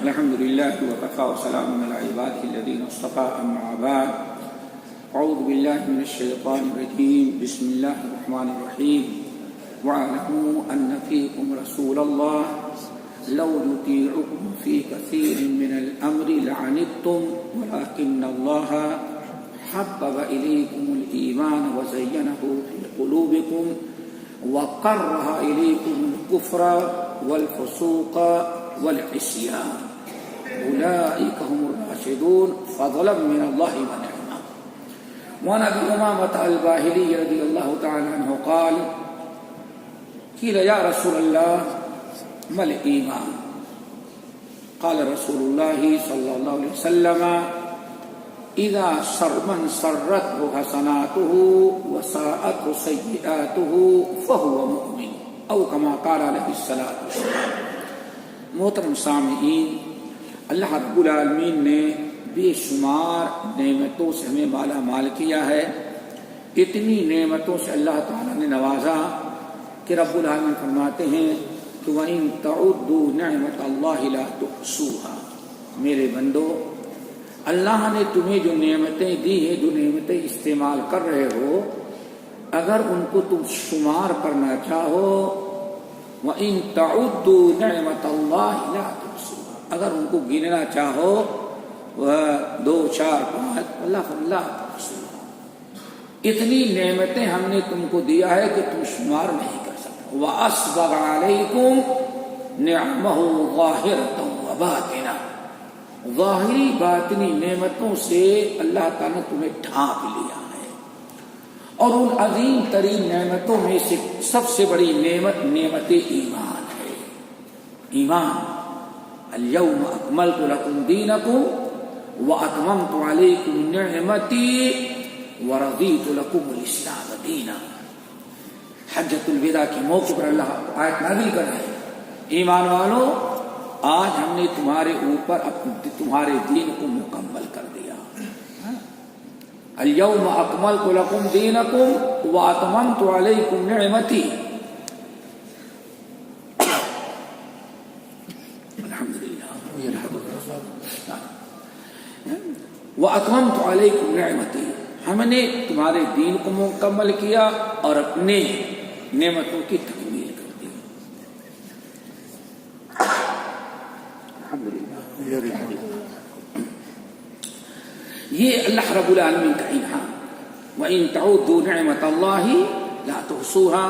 الحمد لله وكفى وسلام على عباده الذين اصطفى أما بعد أعوذ بالله من الشيطان الرجيم بسم الله الرحمن الرحيم واعلموا أن فيكم رسول الله لو يطيعكم في كثير من الأمر لعنتم ولكن الله حبب إليكم الإيمان وزينه في قلوبكم وكره إليكم الكفر والفسوق والعصيان أولئك هم الراشدون فضلا من الله ونعمة. وعن أبي أمامة الباهلي رضي الله تعالى عنه قال قيل يا رسول الله ما الإيمان؟ قال رسول الله صلى الله عليه وسلم إذا من سرته حسناته وساءته سيئاته فهو مؤمن أو كما قال عليه الصلاة والسلام. محترم سامعین، اللہ رب العالمین نے بے شمار نعمتوں سے ہمیں مالا مال کیا ہے. اتنی نعمتوں سے اللہ تعالیٰ نے نوازا کہ رب العالمین فرماتے ہیں کہ وَإِن تَعُدُّوا نِعْمَتَ اللَّهِ لَا تُحْصُوهَا. میرے بندو، اللہ نے تمہیں جو نعمتیں دی ہیں، جو نعمتیں استعمال کر رہے ہو، اگر ان کو تم شمار کرنا چاہو، وَإِن تَعُدُّوا نِعْمَتَ اللَّهِ لَا تُحْصُوهَا، اگر ان کو گننا چاہو 2 4 5 اللہ تحصوها، اتنی نعمتیں ہم نے تم کو دیا ہے کہ تم شمار نہیں کر سکتے. وَأَسْبَغَ عَلَيْكُمْ نِعْمَهُ ظَاهِرَةً وَبَاطِنَةً، ظاہری باطنی نعمتوں سے اللہ تعالیٰ نے تمہیں ڈھانپ لیا ہے. اور ان عظیم ترین نعمتوں میں سے سب سے بڑی نعمت ایمان ہے. ایمان، اليوم اکملت لکم دینکم واتممت علیکم نعمتی ورضیت لکم الاسلام دینا. حجۃ الوداع کے موقع پر اللہ آیت نازل کر رہے ہیں، ایمان والو، آج ہم نے تمہارے اوپر تمہارے دین کو مکمل کر دیا. اليوم اکملت لکم دینکم واتممت علیکم نعمتی. الحمدللہ واتممت علیکم نعمتی، ہم نے تمہارے دین کو مکمل کیا اور اپنے نعمتوں کی تکمیل کر دی. یہ اللہ رب العالمین کا انعام. وَإِن تَعُدُّوا نِعْمَتَ اللَّهِ لَا تُحْصُوهَا.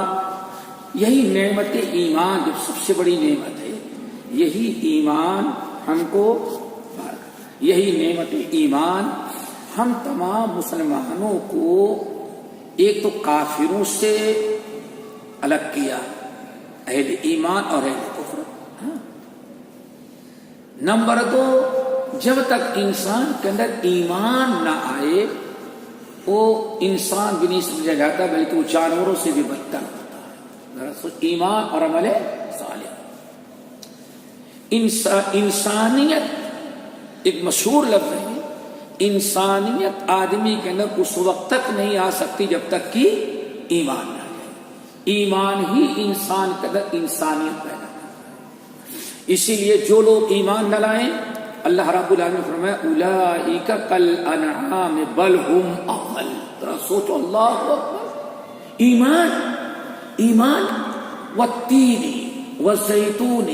یہی نعمت ایمان جو سب سے بڑی نعمت ہے، یہی ایمان ہم کو، یہی نعمت ایمان ہم تمام مسلمانوں کو ایک تو کافروں سے الگ کیا، اہل ایمان اور اہل کفر. نمبر 2، جب تک انسان کے اندر ایمان نہ آئے وہ انسان بھی نہیں سمجھا جاتا، بلکہ وہ جانوروں سے بھی بدتر ہوتا ہے. ایمان اور عمل صالح. انسانیت ایک مشہور لفظ ہے. انسانیت آدمی کے اندر اس وقت تک نہیں آ سکتی جب تک کہ ایمان نہ آئے. ایمان ہی انسان کے اندر انسانیت پیدا کرتا ہے. اسی لیے جو لوگ ایمان نہ لائیں، اللہ رب العالمین نے فرمایا اولئک کالانعام بل هم اضل. ذرا سوچو، اللہ اکبر. ایمان والتین والزیتون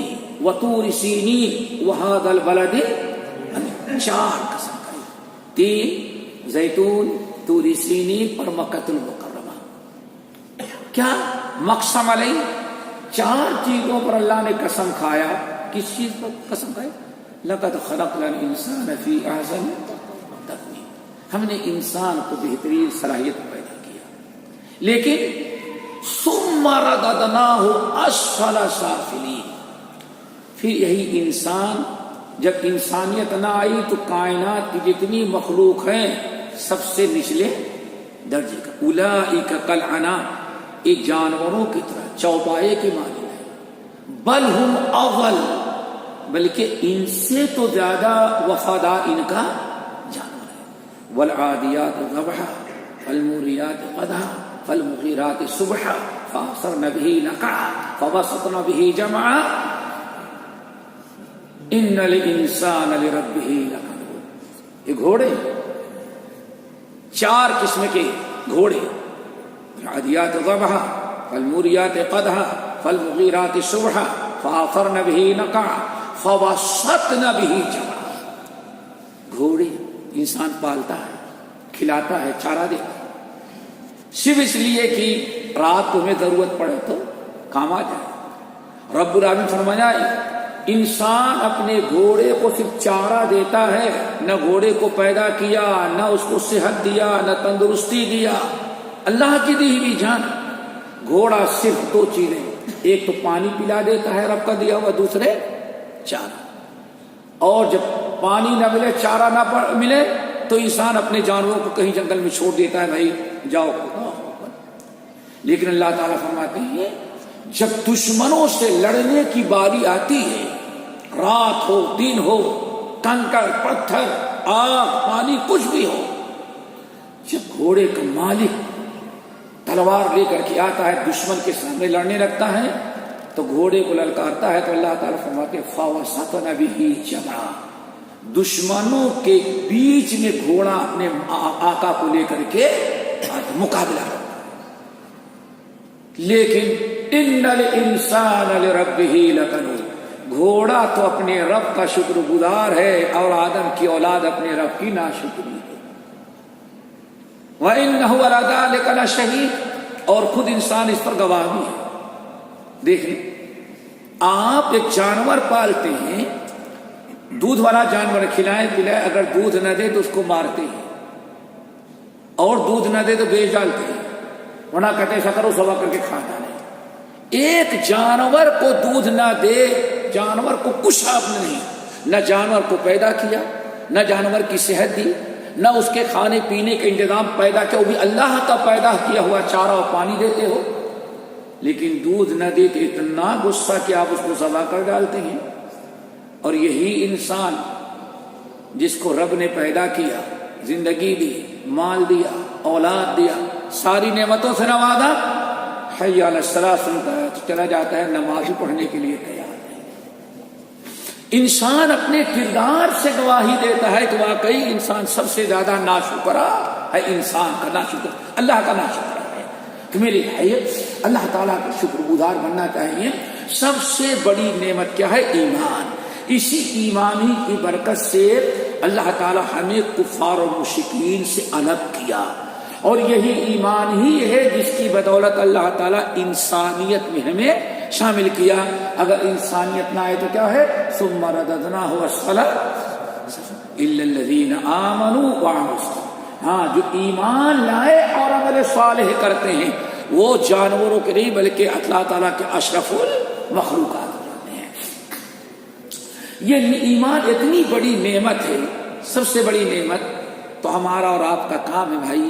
وطور سینین وهذا البلد، 4 قسم کا، تین، زیتون، طور سینین اور مکہ المکرمہ. کیا مقسم علیہ؟ 4 چیزوں پر اللہ نے قسم کھایا. کس چیز پر قسم کھائی؟ لقد خلقنا الانسان فی احسن تقویم. ہم نے انسان کو بہترین صلاحیت پیدا کیا، لیکن ثم رددناہ اسفل سافلین. پھر یہی انسان، جب انسانیت نہ آئی تو کائنات کی جتنی مخلوق ہیں سب سے نچلے درجے کا. اولئک کالانعام، ایک جانوروں کی طرح، چوپائے کے معنی ہے. بل ہم اضل، بلکہ ان سے تو زیادہ وفادار ان کا جانور ہے. والعادیات ضبحا فالموریات قدحا فالمغیرات صبحا فأثرن به نقعا فوسطن به جمعا. ان الانسان لربہ لکنود. یہ گھوڑے 4 قسم کے گھوڑے، العادیات ضبحا فالموریات قدحا فالمغیرات صبحا فاثرن به نقعا فوسطن به جمعا. گھوڑے انسان پالتا ہے، کھلاتا ہے، چارہ دیتا ہے، صرف اس لیے کہ رات تمہیں ضرورت پڑے تو کام آ جائے. رب العالمین فرمایا انسان اپنے گھوڑے کو صرف چارہ دیتا ہے، نہ گھوڑے کو پیدا کیا، نہ اس کو صحت دیا، نہ تندرستی دیا. اللہ کی دی ہوئی جان. گھوڑا صرف 2 چیزیں، ایک تو پانی پلا دیتا ہے رب کا دیا ہوا، دوسرے چارہ. اور جب پانی نہ ملے، چارہ نہ ملے تو انسان اپنے جانوروں کو کہیں جنگل میں چھوڑ دیتا ہے، بھائی جاؤ. لیکن اللہ تعالیٰ فرماتے ہیں جب دشمنوں سے لڑنے کی باری آتی ہے، رات ہو دن ہو، کنکر پتھر آگ پانی کچھ بھی ہو، جب گھوڑے کا مالک تلوار لے کر کے آتا ہے، دشمن کے سامنے لڑنے لگتا ہے تو گھوڑے کو للکارتا ہے، تو اللہ تعالیٰ فرماتے ہیں فوسطن به جمعا. دشمنوں کے بیچ میں گھوڑا اپنے آقا کو لے کر کے مقابلہ کرتا. لیکن ان الانسان لربہ لکنود. گھوڑا تو اپنے رب کا شکر گزار ہے اور آدم کی اولاد اپنے رب کی ناشکری ہے. وَإِنَّهُ عَلَىٰ ذَٰلِكَ لَشَهِيدٌ. اور خود انسان اس پر گواہ بھی ہے. دیکھیں آپ ایک جانور پالتے ہیں، دودھ والا جانور کھلائے پلائے، اگر دودھ نہ دے تو اس کو مارتے ہیں، اور دودھ نہ دے تو بیچ ڈالتے ہیں، ورنہ کہتے ہیں شکر و صبح کر کے کھا ڈالیں. ایک جانور کو دودھ نہ دے، جانور کو کچھ آپ نے نہیں، نہ جانور کو پیدا کیا، نہ جانور کی صحت دی، نہ اس کے کھانے پینے کا انتظام پیدا کیا، وہ بھی اللہ کا پیدا کیا ہوا چارہ اور پانی دیتے ہو، لیکن دودھ نہ دے تو اتنا غصہ کہ آپ اس کو ذبح کر ڈالتے ہیں. اور یہی انسان جس کو رب نے پیدا کیا، زندگی دی، مال دیا، اولاد دیا، ساری نعمتوں سے نوازا، حی علی الصلاۃ سنتا ہے تو چلا جاتا ہے نماز پڑھنے کے لیے تیار ہے. انسان اپنے کردار سے گواہی دیتا ہے کہ واقعی انسان سب سے زیادہ ناشکرا ہے. انسان کا ناشکر اللہ کا ناشکرا ہے کہ میری حیثیت اللہ تعالیٰ کا شکر گزار بننا چاہیے. سب سے بڑی نعمت کیا ہے؟ ایمان. اسی ایمانی کی برکت سے اللہ تعالیٰ ہمیں کفار و مشرکین سے الگ کیا، اور یہی ایمان ہی ہے جس کی بدولت اللہ تعالیٰ انسانیت میں ہمیں شامل کیا. اگر انسانیت نہ آئے تو کیا ہے؟ ثم رددناہ اسفل الا الذین آمنوا وعملوا الصالحات. ہاں، جو ایمان لائے اور عمل صالح کرتے ہیں وہ جانوروں کے نہیں بلکہ اللہ تعالیٰ کے اشرف المخلوقات. یہ ایمان اتنی بڑی نعمت ہے، سب سے بڑی نعمت. تو ہمارا اور آپ کا کام ہے بھائی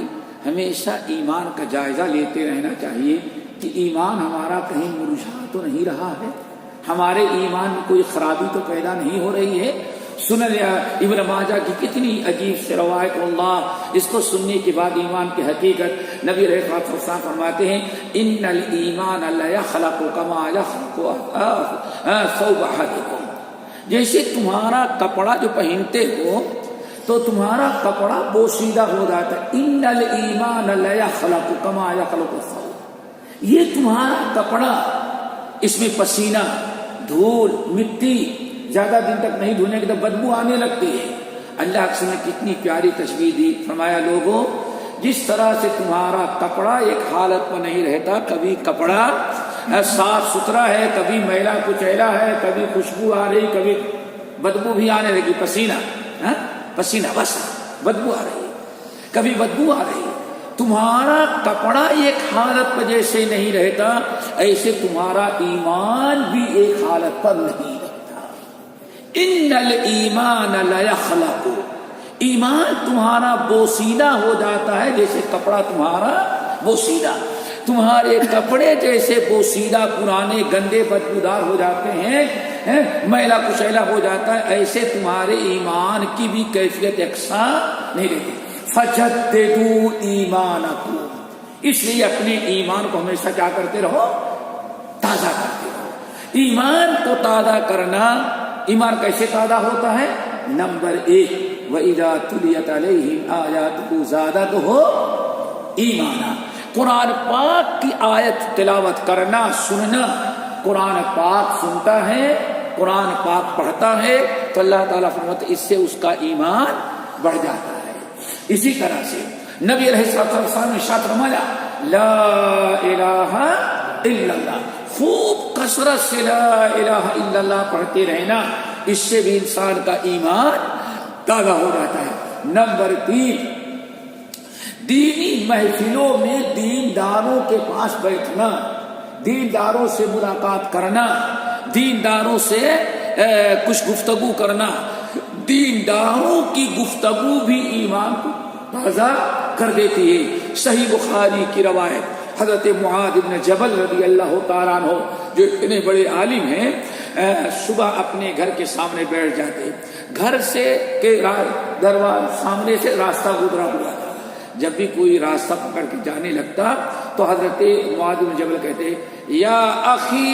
ہمیشہ ایمان کا جائزہ لیتے رہنا چاہیے کہ ایمان ہمارا کہیں مرجھا تو نہیں رہا ہے، ہمارے ایمان میں کوئی خرابی تو پیدا نہیں ہو رہی ہے. سنن ابن ماجہ کی کتنی عجیب سے روایت، اللہ اس کو سننے کے بعد ایمان کی حقیقت نبی علیہ الصلوۃ والسلام فرماتے ہیں ان الایمان لا یخلق کما یخلق ثوب احدکم. جیسے تمہارا کپڑا جو پہنتے ہو تو تمہارا کپڑا بوسیدہ ہو جاتا ہے. ان الایمان لا یخلق کما یخلق الثوب. یہ تمہارا کپڑا، اس میں پسینہ، دھول، مٹی زیادہ دن تک نہیں دھونے کے تو بدبو آنے لگتی ہے. اللہ نے کتنی پیاری تشبیہ دی، فرمایا لوگوں جس طرح سے تمہارا کپڑا ایک حالت پر نہیں رہتا، کبھی کپڑا صاف ستھرا ہے، کبھی میلا کچیلا ہے، کبھی خوشبو آ رہی، کبھی بدبو بھی آنے لگی، پسینہ بس بدبو آ رہی، کبھی بدبو آ رہی. تمہارا کپڑا ایک حالت پر جیسے نہیں رہتا، ایسے تمہارا ایمان بھی ایک حالت پر نہیں رہتا. ان الایمان لا یخلق. ایمان تمہارا بوسیدہ ہو جاتا ہے جیسے کپڑا تمہارا بوسیدہ. تمہارے کپڑے جیسے بوسیدہ پرانے گندے بدبودار ہو جاتے ہیں، میلا کچیلا ہو جاتا ہے، ایسے تمہارے ایمان کی بھی کیفیت یکساں نہیں رہتی. فجددوا ایمانکم. اس لیے اپنے ایمان کو ہمیشہ کیا کرتے رہو؟ تازہ کرتے رہو. ایمان کو تازہ کرنا ایمان کیسے پیدا ہوتا ہے؟ نمبر 1 وَإِذَا تُلِيَتْ عَلَيْهِمْ آيَاتُهُ زَادَتْهُمْ ایمانا، قرآن پاک کی آیت تلاوت کرنا، سننا، قرآن پاک سنتا ہے، قرآن پاک پڑھتا ہے تو اللہ تعالیٰ فرماتے اس سے اس کا ایمان بڑھ جاتا ہے۔ اسی طرح سے نبی علیہ السلام نے ارشاد فرمایا لا الہ الا اللہ، خوب کثرت سے لا الہ الا اللہ پڑھتے رہنا، اس سے بھی انسان کا ایمان تازہ ہو جاتا ہے۔ نمبر 3 دینی محفلوں میں دینداروں کے پاس بیٹھنا، دینداروں سے ملاقات کرنا، دینداروں سے کچھ گفتگو کرنا، دینداروں کی گفتگو بھی ایمان کو تازہ کر دیتی ہے۔ صحیح بخاری کی روایت، حضرت معاذ بن جبل رضی اللہ تعالیٰ عنہ جو اتنے بڑے عالم ہیں، صبح اپنے گھر کے سامنے بیٹھ جاتے، گھر سے کے دروازے سامنے سے راستہ گزرا ہوا تھا، جب بھی کوئی راستہ پکڑ کے جانے لگتا تو حضرت معاذ بن جبل کہتے یا اخی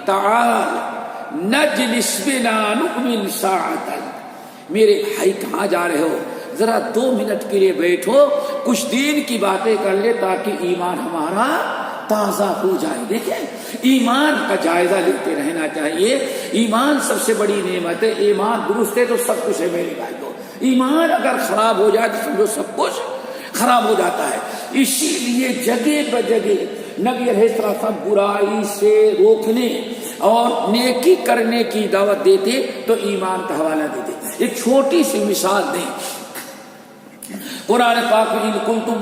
تعال نجلس بنا نؤمن ساعتا، میرے بھائی کہاں جا رہے ہو، ذرا 2 منٹ کے لیے بیٹھو، کچھ دین کی باتیں کر لے تاکہ ایمان ہمارا تازہ ہو جائے۔ دیکھیں ایمان کا جائزہ لیتے رہنا چاہیے، ایمان سب سے بڑی نعمت ہے، ایمان درست ہے تو سب کچھ ہے میرے بھائی کو، ایمان اگر خراب ہو جائے تو سمجھو سب کچھ خراب ہو جاتا ہے۔ اسی لیے جگہ بجگہ نبی علیہ السلام برائی سے روکنے اور نیکی کرنے کی دعوت دیتے تو ایمان کا حوالہ دیتے۔ ایک چھوٹی سی مثال دیں، قرآن پاک میں ان کنتم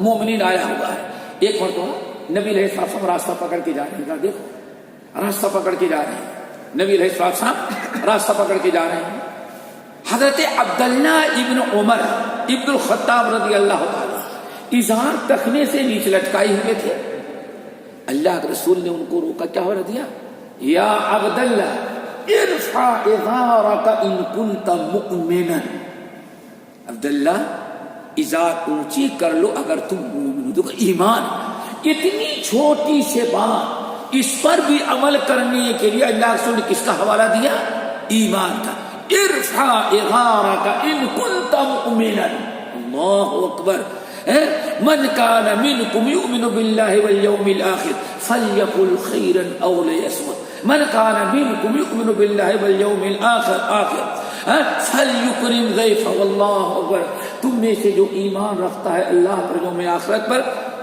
مؤمنین آیا ہوا ہے۔ ایک مرتبہ نبی علیہ السلام راستہ پکڑ کے جا رہے ہیں، دیکھو راستہ پکڑ کے جا رہے ہیں، نبی علیہ السلام راستہ پکڑ کے جا رہے ہیں، حضرت عبداللہ ابن عمر ابن الخطاب رضی اللہ تعالیٰ ازار تخنے سے نیچے لٹکائے ہوئے تھے، اللہ کے رسول نے ان کو روکا، کیا ہو دیا، یا عبداللہ ارفع ازارک ان کنت مؤمنا، عبداللہ ازار اونچی کر لو اگر تم مومن ہو۔ ایمان اتنی چھوٹی سے بات، اس پر بھی عمل کرنے کے لیے اللہ رسول نے کس کا حوالہ دیا؟ ایمان کا۔ ارفع ازارک ان کنت مؤمنا، اللہ اکبر۔ من کان منکم یؤمن باللہ والیوم الآخر فلیقل خیرا او لیصمت، من کان منکم یؤمن باللہ والیوم الآخر فلیکرم ضیفہ، واللہ اکبر۔ تم میں سے جو ایمان رکھتا ہے اللہ پر یوم آخرت پر،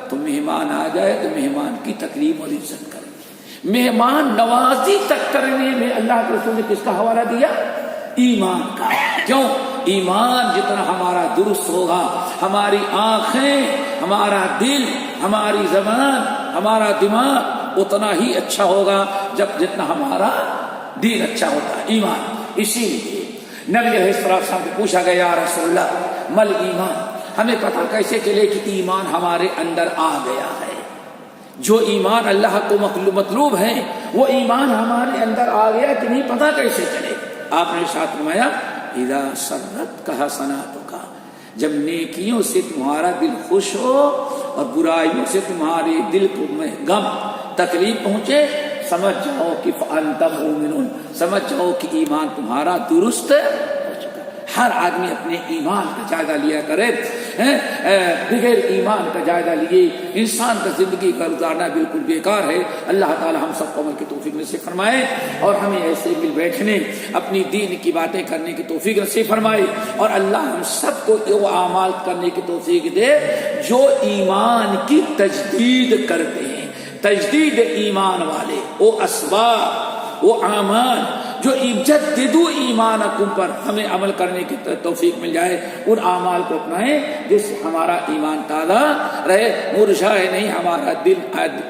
تو مہمان آ جائے تو مہمان کی تکریم اور عزت کرے، مہمان نوازی تک کرنے میں اللہ کے رسول نے کس کا حوالہ دیا؟ ایمان کا۔ کیوں؟ ایمان جتنا ہمارا درست ہوگا، ہماری آنکھیں، ہمارا دل، ہماری زبان، ہمارا دماغ اتنا ہی اچھا ہوگا جتنا ہمارا دین اچھا ہوتا ہے، ایمان۔ اسی لیے نبی علیہ السلام سے پوچھا گیا یا رسول اللہ مل ایمان، ہمیں پتہ کیسے چلے کہ ایمان ہمارے اندر آ گیا ہے؟ جو ایمان اللہ کو مطلوب ہے وہ ایمان ہمارے اندر آ گیا کہ نہیں، پتہ کیسے چلے؟ آپ نے ارشاد فرمایا اذا سرت کا حسناتک، جب نیکیوں سے تمہارا دل خوش ہو اور برائیوں سے تمہارے دل کو غم تکلیف پہنچے، سمجھ جاؤ کہ فانت مؤمن، سمجھ جاؤ کہ ایمان تمہارا درست ہو چکا۔ ہر آدمی اپنے ایمان کا جائزہ لیا کرے، بغیر ایمان کا جائزہ لیے انسان کا زندگی کا گزارنا بالکل بیکار ہے۔ اللہ تعالی ہم سب کو عمل کی توفیق نصیب فرمائے اور ہمیں ایسے مل بیٹھنے اپنی دین کی باتیں کرنے کی توفیق نصیب فرمائے، اور اللہ ہم سب کو وہ اعمال کرنے کی توفیق دے جو ایمان کی تجدید کرتے ہیں، تجدید ایمان والے، وہ اسباب، وہ اعمال جو جددو ایمانکم پر ہمیں عمل کرنے کی توفیق مل جائے، ان اعمال کو اپنائیں جس سے ہمارا ایمان تازہ رہے، مرجھائے نہیں ہمارا دل،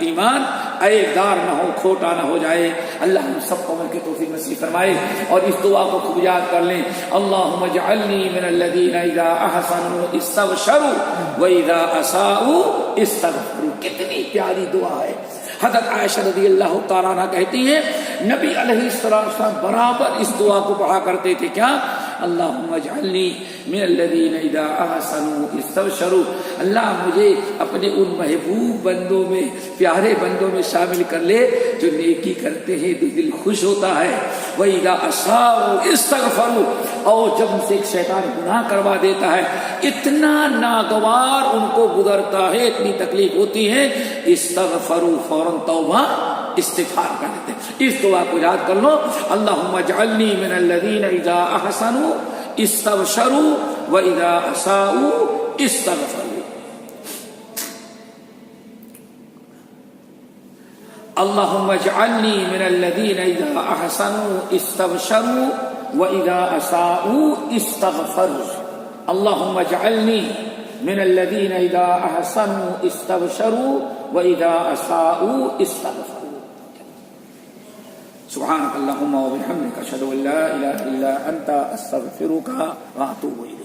ایمان عیبدار نہ ہو، کھوٹا نہ ہو جائے۔ اللہ ہم سب کو عمل کی توفیق نصیب فرمائے، اور اس دعا کو خوب یاد کر لیں، اللہم اجعلنی من الذین اذا احسنوا استبشروا واذا اساءوا استغفروا۔ کتنی پیاری دعا ہے۔ حضرت عائشہ رضی اللہ تعالیٰ عنہ کہتی ہیں نبی علیہ السلام برابر اس دعا کو پڑھا کرتے تھے، کیا اللہم اجعلنی من الذین اذا احسنوا استبشروا، اللہ مجھے اپنے ان محبوب بندوں میں، پیارے بندوں میں شامل کر لے جو نیکی کرتے ہیں تو دل خوش ہوتا ہے، وَإِذَا أَسَاءُوا اسْتَغْفَرُوا، اور جب ان سے ایک شیطان گناہ کروا دیتا ہے، اتنا ناگوار ان کو گزرتا ہے، اتنی تکلیف ہوتی ہے، استغفروا، فوراً توبہ استغفار کر لیتے ہیں۔ اس دعا کو یاد کر لو، اللہم اجعلنی من الذین اذا احسنوا استبشروا واذا اساءوا استغفروا۔ اللہم اجعلنی من الذین اذا احسنوا استبشروا واذا اساءوا استغفروا۔ اللہم اجعلنی من الذین اذا احسنوا استبشروا واذا اساءوا استغفروا۔ سبحانك اللهم وبحمدك اشهد ان لا اله الا انت استغفرك واتوب اليك۔